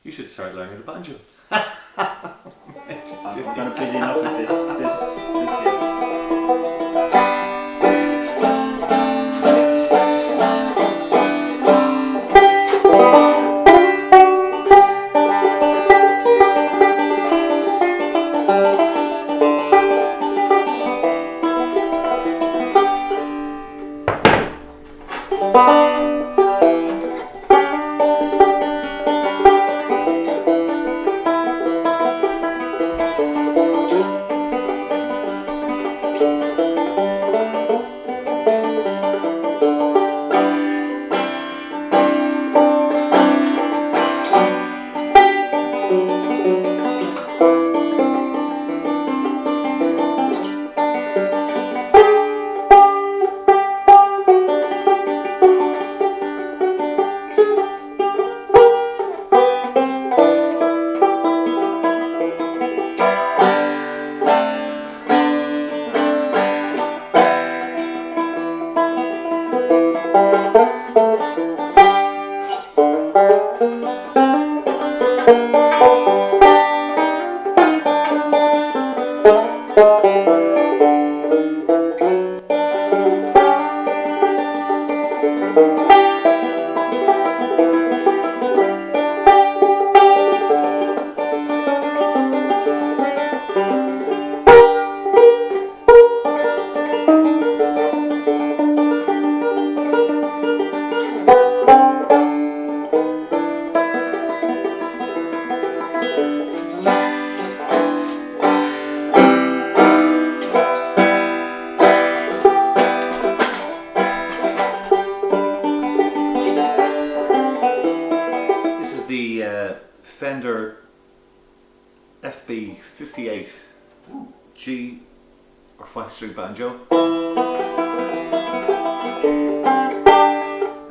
You should start learning the banjo. I'm kind of busy enough with this year. Fender FB-58 G or 5-string banjo.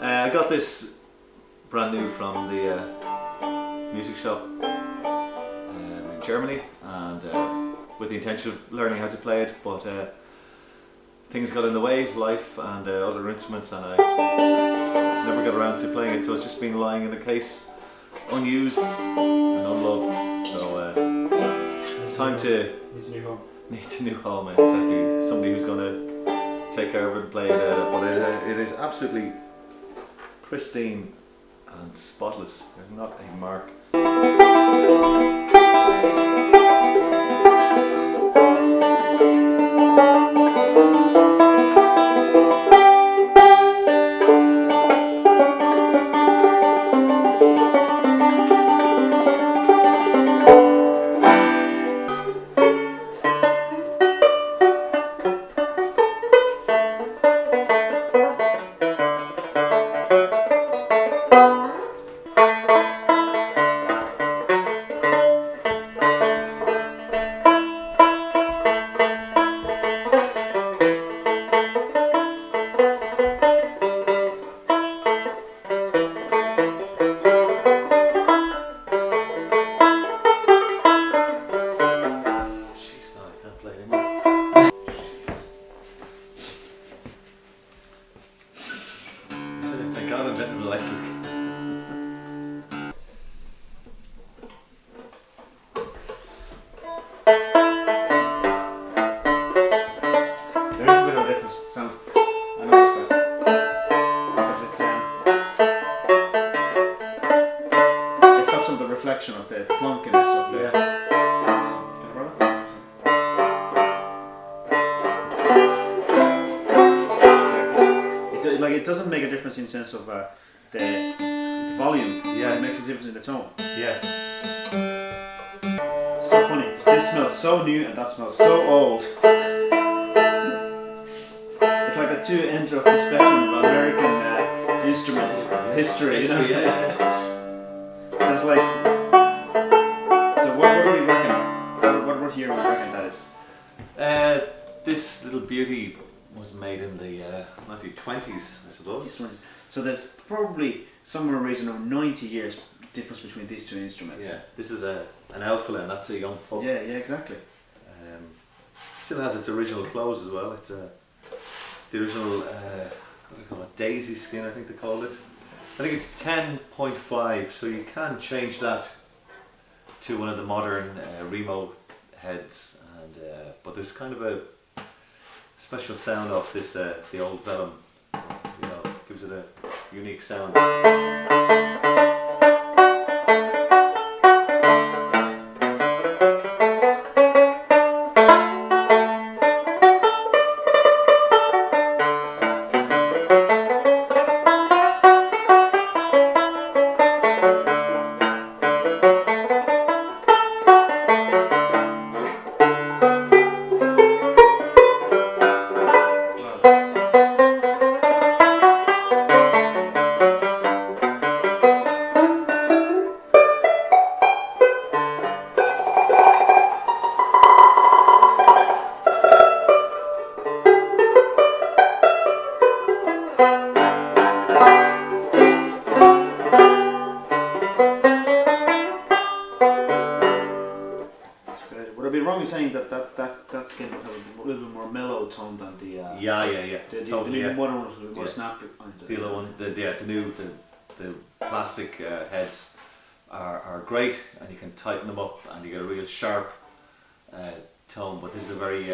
I got this brand new from the music shop in Germany, and with the intention of learning how to play it, but things got in the way, life and other instruments, and I never got around to playing it, so it's just been lying in a case, unused and unloved. So it's time to needs a new home. Needs a new home, exactly. Somebody who's going to take care of it and play it. But it is absolutely pristine and spotless. There's not a mark. Of the clunkiness of the it doesn't make a difference in the sense of the volume. Yeah, it makes a difference in the tone. Yeah. So funny. This smells so new and that smells so old. It's like the two ends of the spectrum of American instrument history. You know? Yeah. It's like. What do we reckon? What year do we reckon that is? This little beauty was made in the 1920s, I suppose. So there's probably somewhere in the region of 90 years difference between these two instruments. Yeah, this is an alpha and that's a young pup. Yeah, exactly. Still has its original clothes as well. It's the original, what do they call it? Daisy skin, I think they called it. I think it's 10.5, so you can change that to one of the modern Remo heads, and but there's kind of a special sound off this the old Vellum. You know, gives it a unique sound. Saying that skin would have a little bit more mellow tone than the yeah, totally. The modern one was more snappy. The other one, the plastic heads are great, and you can tighten them up, and you get a real sharp tone. But this is a very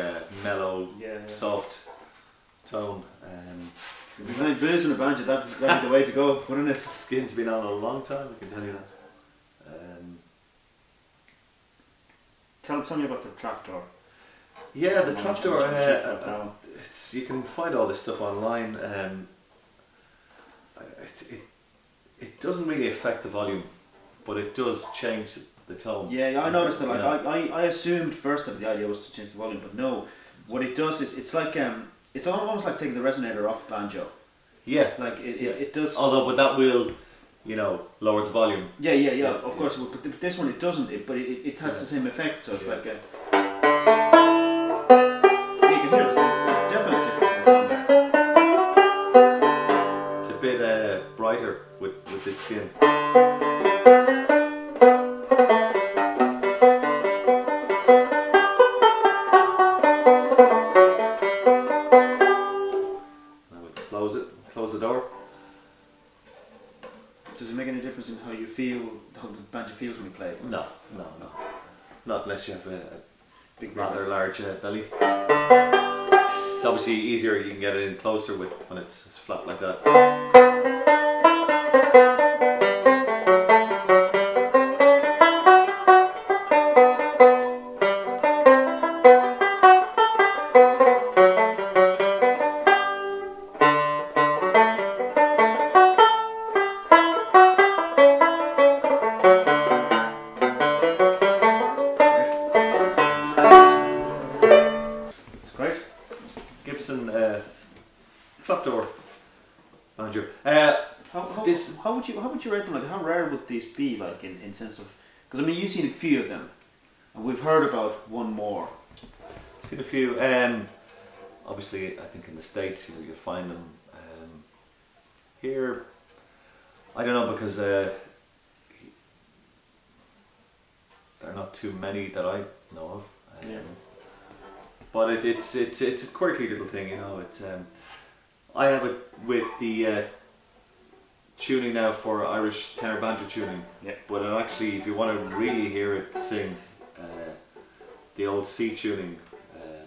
mellow, soft tone. If you're playing blues on a banjo, that'd be the way to go, wouldn't it? Skin's been on a long time, I can tell you that. Tell me about the Trapdoor. Yeah, the Trapdoor. You can find all this stuff online. It doesn't really affect the volume, but it does change the tone. Yeah, I noticed that. Like, I assumed first that the idea was to change the volume, but no. What it does is it's like it's almost like taking the resonator off the banjo. Yeah, like it does. Although, but that will, lower the volume. Yeah. Of course, but this one it doesn't. But it has the same effect. So it's like a. You can hear there's a definite difference in the tone there. It's a bit brighter with this skin. Close the door. Does it make any difference in how you feel, how the banjo feels when you play it? No. Not unless you have a big, rather large belly. It's obviously easier, you can get it in closer when it's flat like that. Gibson Trapdoor Banjo. How would you rate them? Like, how rare would these be? Like in sense of, because I mean you've seen a few of them, and we've heard about one more. Seen a few. Obviously, I think in the States you'll find them. Here, I don't know, because there are not too many that I know of. But it's a quirky little thing, I have it with the tuning now for Irish tenor banjo tuning. Yeah. But actually, if you want to really hear it sing, the old C tuning,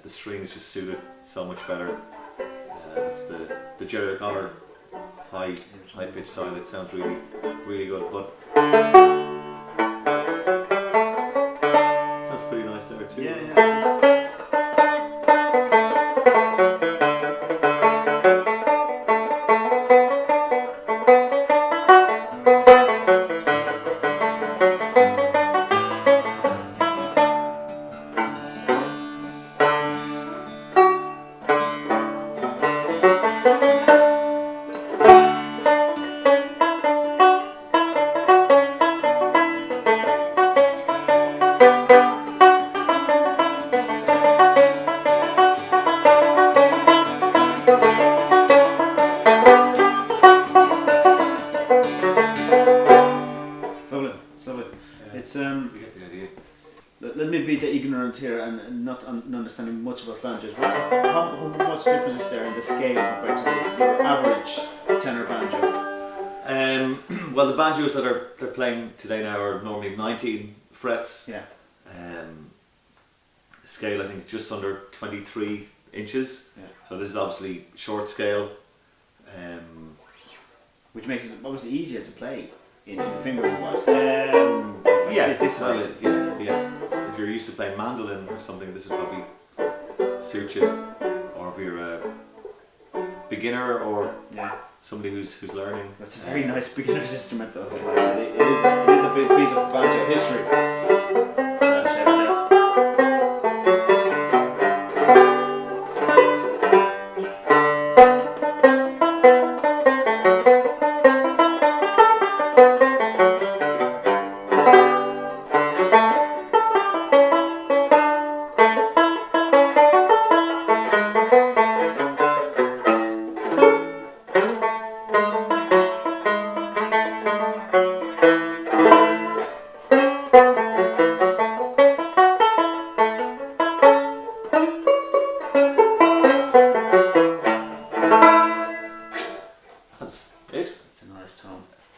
the strings just suit it so much better. It's the Jerry O'Connor high pitch style. It sounds really good. But sounds pretty nice there too. Yeah. Let me be the ignorant here and not understanding much about banjos. How much difference is there in the scale compared to your average tenor banjo? Well, the banjos that they're playing today now are normally 19 frets. Yeah. Scale, I think, just under 23 inches. Yeah. So this is obviously short scale. Which makes it obviously easier to play in fingering wise. Yeah, this well, height. yeah. If you're used to playing mandolin or something, this is probably suit you. Or if you're a beginner or somebody who's learning. It's a very nice beginner's instrument though. It is a big piece of banjo history.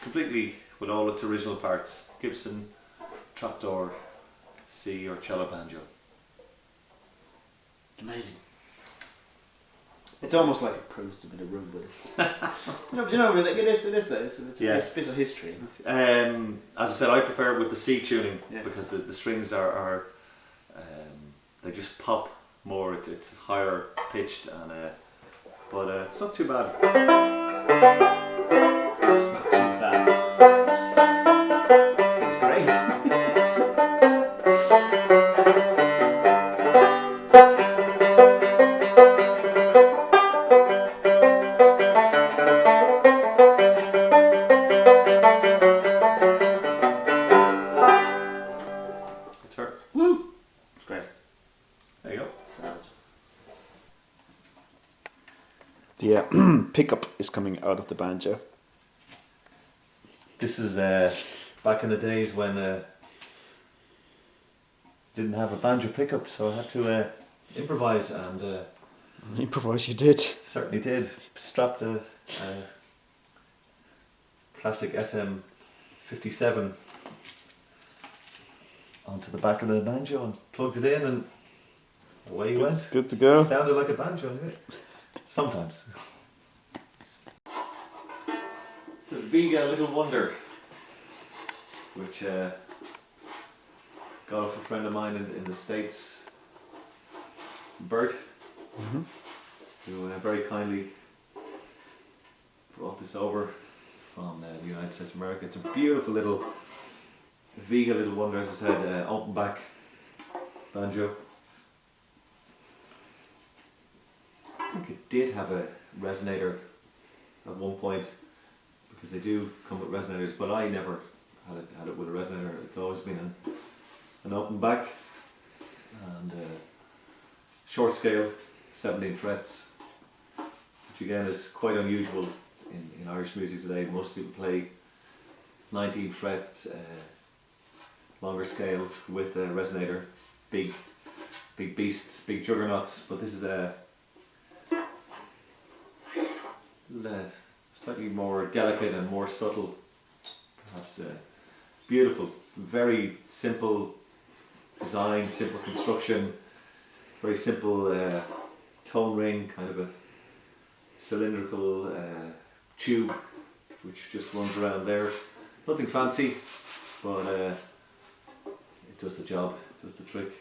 Completely with all its original parts. Gibson Trapdoor C or cello banjo. Amazing. It's almost like it proves a bit of room with it. You know, like it is a bit of history. As I said, I prefer it with the C tuning because the strings are they just pop more. It's higher pitched and but it's not too bad. It's not too bad. It's great. It's her. Woo! It's great. There you go. Savage. The pickup is coming out of the banjo. This is back in the days when didn't have a banjo pickup, so I had to improvise, and Improvise you did. certainly did. Strapped a classic SM-57 onto the back of the banjo and plugged it in, and away you went. Good to go. Sounded like a banjo, didn't it? Sometimes. It's a Vega Little Wonder, which got off a friend of mine in the States, Bert, who very kindly brought this over from the United States of America. It's a beautiful little Vega Little Wonder, as I said, open back banjo. I think it did have a resonator at one point, because they do come with resonators, but I never had it with a resonator. It's always been an open back and short scale, 17 frets, which again is quite unusual in Irish music today. Most people play 19 frets, longer scale with a resonator, big beasts, big juggernauts, but this is a slightly more delicate and more subtle, perhaps beautiful, very simple design, simple construction, very simple tone ring, kind of a cylindrical tube which just runs around there. Nothing fancy, but it does the job, it does the trick,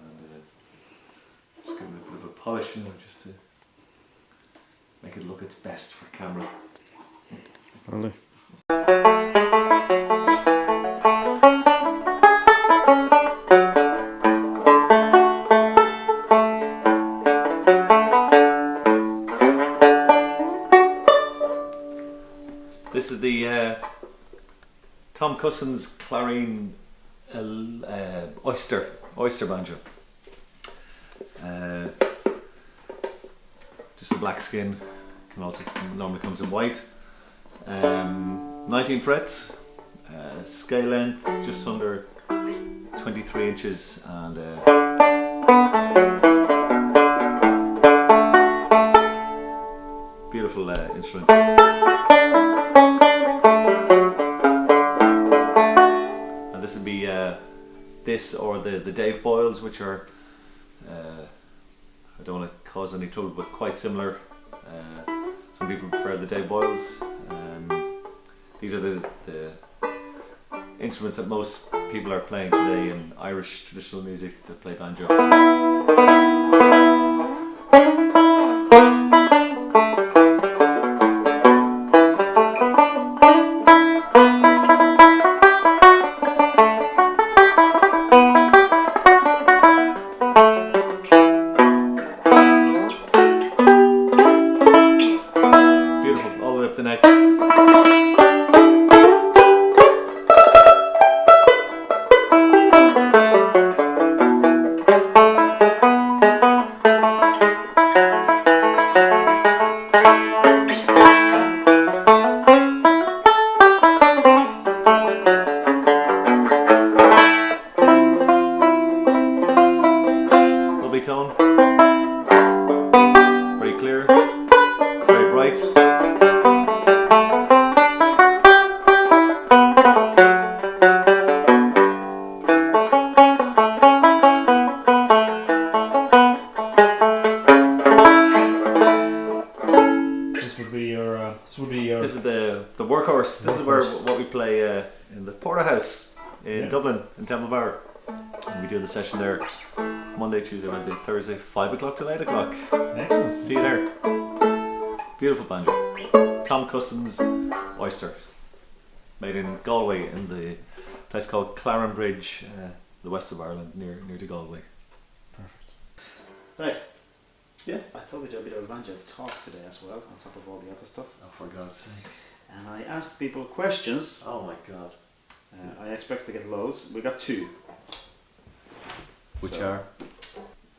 and just give it a bit of a polish, you know, just to make it look its best for camera. Only. This is the Tom Cousins Clareen oyster banjo. Just a black skin. Can also normally comes in white. 19 frets. Scale length just under 23 inches, and beautiful instrument. would be this or the Dave Boyles, which are I don't want to cause any trouble, but quite similar. Some people prefer the Dave Boyles. These are the instruments that most people are playing today in Irish traditional music that play banjo. Beautiful, all the way up the neck. Lovely tone, very clear, very bright. This is the workhorse. This is where what we play in the Porterhouse in Dublin, in Temple Bar. And we do the session there Monday, Tuesday, Wednesday, Thursday, 5 o'clock till 8 o'clock. Excellent. See you there. Beautiful banjo. Tom Cussen's Oyster. Made in Galway in the place called Clareen Bridge, the west of Ireland, near to Galway. Perfect. Right. Yeah, I thought we'd do a bit of banjo talk today as well, on top of all the other stuff. Oh, for God's sake. And I asked people questions. Oh my God. I expect to get loads. We got 2. Which So, are?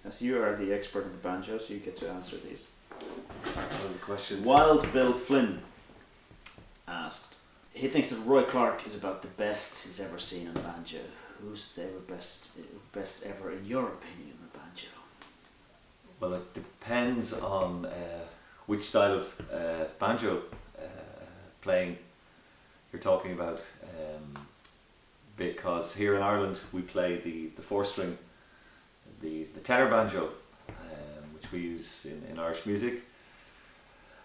As you are the expert of the banjos, you get to answer these. What are the questions? Wild Bill Flynn asked, he thinks that Roy Clark is about the best he's ever seen on banjo. Who's the best ever in your opinion on banjo? Well, it depends on which style of banjo playing you're talking about, because here in Ireland we play the 4-string, the tenor banjo, which we use in Irish music.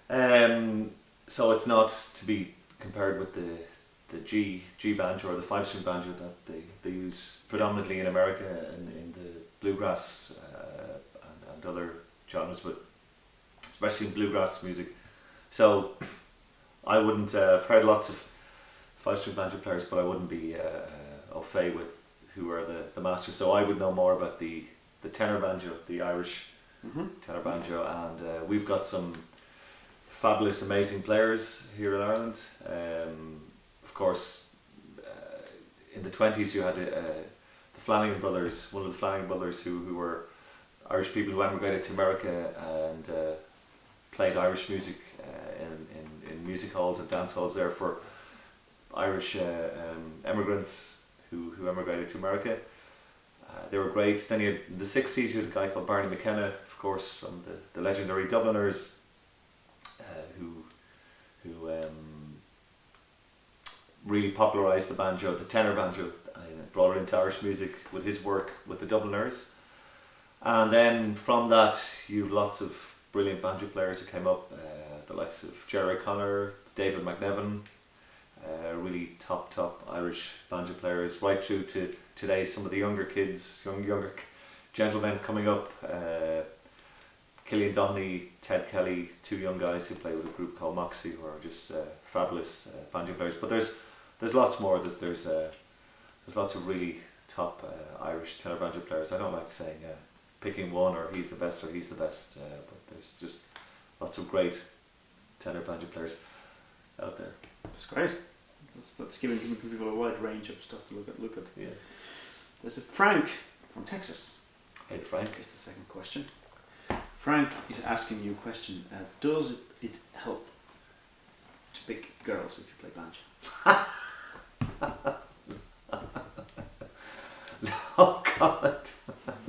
So it's not to be compared with the G banjo or the 5-string banjo that they use predominantly in America and in the bluegrass and other genres, but especially in bluegrass music. So I wouldn't, I've heard lots of 5-string banjo players, but I wouldn't be au fait with who are the masters. So I would know more about the tenor banjo, the Irish tenor banjo, and we've got some fabulous, amazing players here in Ireland. Of course, in the 20s you had the Flanagan brothers, one of the Flanagan brothers who were Irish people who emigrated to America and played Irish music in music halls and dance halls there for Irish immigrants who emigrated to America. They were great. Then in the 60s you had a guy called Barney McKenna, of course, from the legendary Dubliners, who really popularised the banjo, the tenor banjo, and brought it into Irish music with his work with the Dubliners. And then from that you have lots of brilliant banjo players who came up, the likes of Jerry Connor, David McNevin, really top Irish banjo players, right through to today some of the younger kids, younger gentlemen coming up, Killian Donnelly, Ted Kelly, 2 young guys who play with a group called Moxie, who are just fabulous banjo players. But there's lots more. There's lots of really top Irish tenor banjo players. I don't like saying picking one or he's the best, but there's just lots of great tenor banjo players out there. That's great. That's giving people a wide range of stuff to look at. Yeah. There's a Frank from Texas. Hey Frank. Is the second question. Frank is asking you a question. Does it help to pick girls if you play banjo? No comment.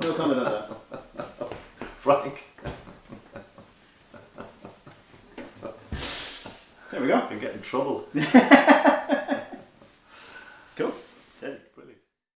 No comment on that. Frank. There we go. I get in trouble.